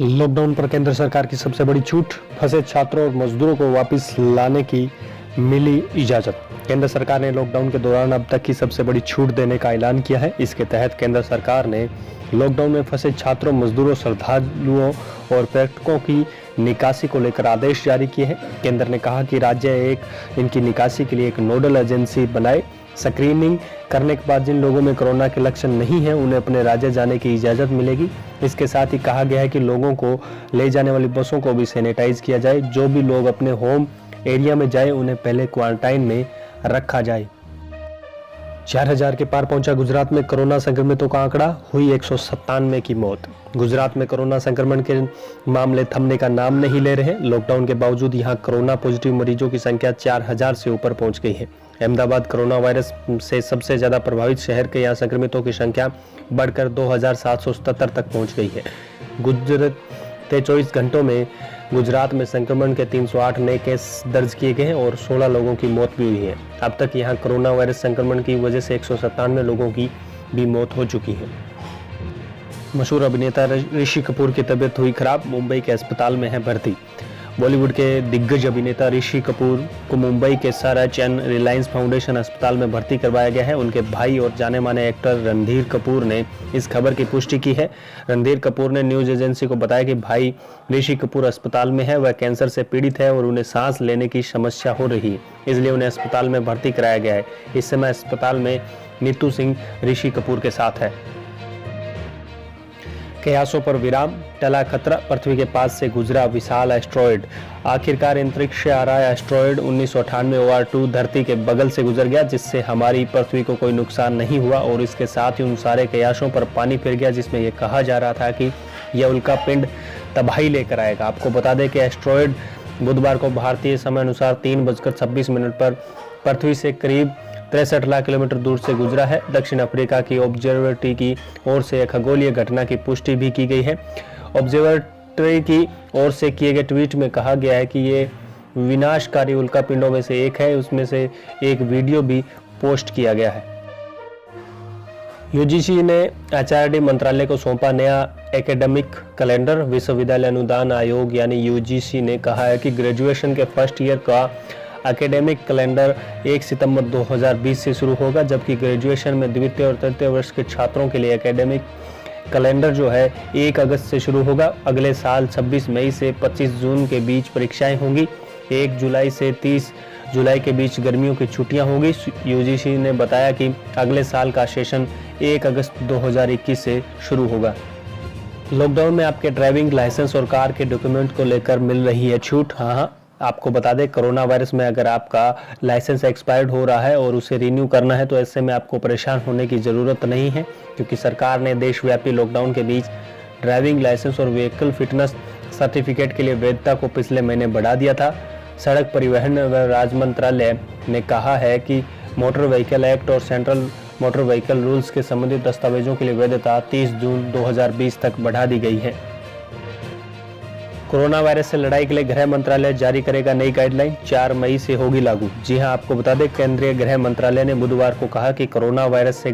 Lockdown पर केंद्र सरकार की सबसे बड़ी छूट, फंसे छात्रों और मजदूरों को वापस लाने की मिली इजाजत। केंद्र सरकार ने लॉकडाउन के दौरान अब तक की सबसे बड़ी छूट देने का ऐलान किया है। इसके तहत केंद्र सरकार ने लॉकडाउन में फंसे छात्रों, मजदूरों, श्रद्धालुओं और पर्यटकों की निकासी को लेकर आदेश जारी किए हैं। केंद्र ने कहा कि राज्य इनकी निकासी के लिए एक नोडल एजेंसी बनाए। स्क्रीनिंग करने के बाद जिन लोगों में कोरोना के लक्षण नहीं है उन्हें अपने राज्य जाने की इजाज़त मिलेगी। इसके साथ ही कहा गया है कि लोगों को ले जाने वाली बसों को भी सैनिटाइज किया जाए। जो भी लोग अपने होम एरिया में जाए उन्हें पहले क्वारंटाइन में रखा जाए। 4000 के पार पहुंचा गुजरात में कोरोना संक्रमितों का आंकड़ा, हुई 197 की मौत। गुजरात में कोरोना संक्रमण के मामले थमने का नाम नहीं ले रहे। लॉकडाउन के बावजूद यहां कोरोना पॉजिटिव मरीजों की संख्या 4000 से ऊपर पहुंच गई है। अहमदाबाद कोरोना वायरस से सबसे ज्यादा प्रभावित शहर के यहाँ संक्रमितों की संख्या बढ़कर 2777 तक पहुंच गई है। गुजरते 24 घंटों में गुजरात में संक्रमण के 308 नए केस दर्ज किए गए हैं और 16 लोगों की मौत भी हुई है। अब तक यहां कोरोना वायरस संक्रमण की वजह से 197 लोगों की भी मौत हो चुकी है। मशहूर अभिनेता ऋषि कपूर की तबीयत हुई खराब, मुंबई के अस्पताल में है भर्ती। बॉलीवुड के दिग्गज अभिनेता ऋषि कपूर को मुंबई के सर एन रिलायंस फाउंडेशन अस्पताल में भर्ती करवाया गया है। उनके भाई और जाने माने एक्टर रणधीर कपूर ने इस खबर की पुष्टि की है। रणधीर कपूर ने न्यूज एजेंसी को बताया कि भाई ऋषि कपूर अस्पताल में है। वह कैंसर से पीड़ित है और उन्हें सांस लेने की समस्या हो रही है, इसलिए उन्हें अस्पताल में भर्ती कराया गया है। इस समय अस्पताल में नीतू सिंह ऋषि कपूर के साथ है। कयासों पर विराम, टला खतरा, पृथ्वी के पास से गुजरा विशाल एस्ट्रॉयड। आखिरकार अंतरिक्ष से आ रहा एस्ट्रॉयड 1998 OR2 धरती के बगल से गुजर गया, जिससे हमारी पृथ्वी को कोई नुकसान नहीं हुआ और इसके साथ ही उन सारे कयासों पर पानी फिर गया जिसमें यह कहा जा रहा था कि यह उल्का पिंड तबाही लेकर आएगा। आपको बता दें कि एस्ट्रॉयड बुधवार को भारतीय समय अनुसार 3:26 पर पृथ्वी से करीब 63 लाख किलोमीटर दूर से गुजरा है। दक्षिण अफ्रीका की ऑब्जर्वेटरी की ओर से खगोलीय घटना की पुष्टि भी की गई है। ऑब्जर्वेटरी की ओर से किए गए ट्वीट में कहा गया है कि ये विनाशकारी उल्का पिंडों में से एक है। उसमें से एक वीडियो भी पोस्ट किया गया है। यूजीसी ने HRD मंत्रालय को सौंपा नया एकेडमिक कैलेंडर। विश्वविद्यालय अनुदान आयोग यानी यूजीसी ने कहा है कि ग्रेजुएशन के फर्स्ट ईयर का एकेडमिक कैलेंडर 1 सितंबर 2020 से शुरू होगा, जबकि ग्रेजुएशन में द्वितीय और तृतीय वर्ष के छात्रों के लिए एकेडमिक कैलेंडर जो है 1 अगस्त से शुरू होगा। अगले साल 26 मई से 25 जून के बीच परीक्षाएं होंगी। 1 जुलाई से 30 जुलाई के बीच गर्मियों की छुट्टियां होंगी। यूजीसी ने बताया कि अगले साल का सेशन 1 अगस्त 2021 से शुरू होगा। लॉकडाउन में आपके ड्राइविंग लाइसेंस और कार के डॉक्यूमेंट को लेकर मिल रही है छूट। हाँ, आपको बता दें कोरोना वायरस में अगर आपका लाइसेंस एक्सपायर्ड हो रहा है और उसे रिन्यू करना है तो ऐसे में आपको परेशान होने की ज़रूरत नहीं है, क्योंकि सरकार ने देशव्यापी लॉकडाउन के बीच ड्राइविंग लाइसेंस और व्हीकल फिटनेस सर्टिफिकेट के लिए वैधता को पिछले महीने बढ़ा दिया था। सड़क परिवहन व राज्य मंत्रालय ने कहा है कि मोटर व्हीकल एक्ट और सेंट्रल मोटर व्हीकल रूल्स के संबंधित दस्तावेजों के लिए वैधता 30 जून 2020 तक बढ़ा दी गई है। कोरोना वायरस से लड़ाई के लिए गृह मंत्रालय जारी करेगा नई गाइडलाइन, 4 मई से होगी लागू। जी हां, आपको बता दें केंद्रीय गृह मंत्रालय ने बुधवार को कहा कि कोरोना वायरस से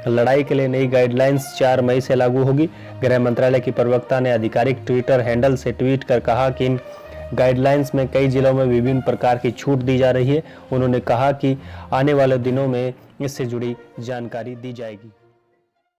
लड़ाई के लिए नई गाइडलाइंस 4 मई से लागू होगी। गृह मंत्रालय की प्रवक्ता ने आधिकारिक ट्विटर हैंडल से ट्वीट कर कहा कि इन गाइडलाइंस में कई जिलों में विभिन्न प्रकार की छूट दी जा रही है। उन्होंने कहा कि आने वाले दिनों में इससे जुड़ी जानकारी दी जाएगी।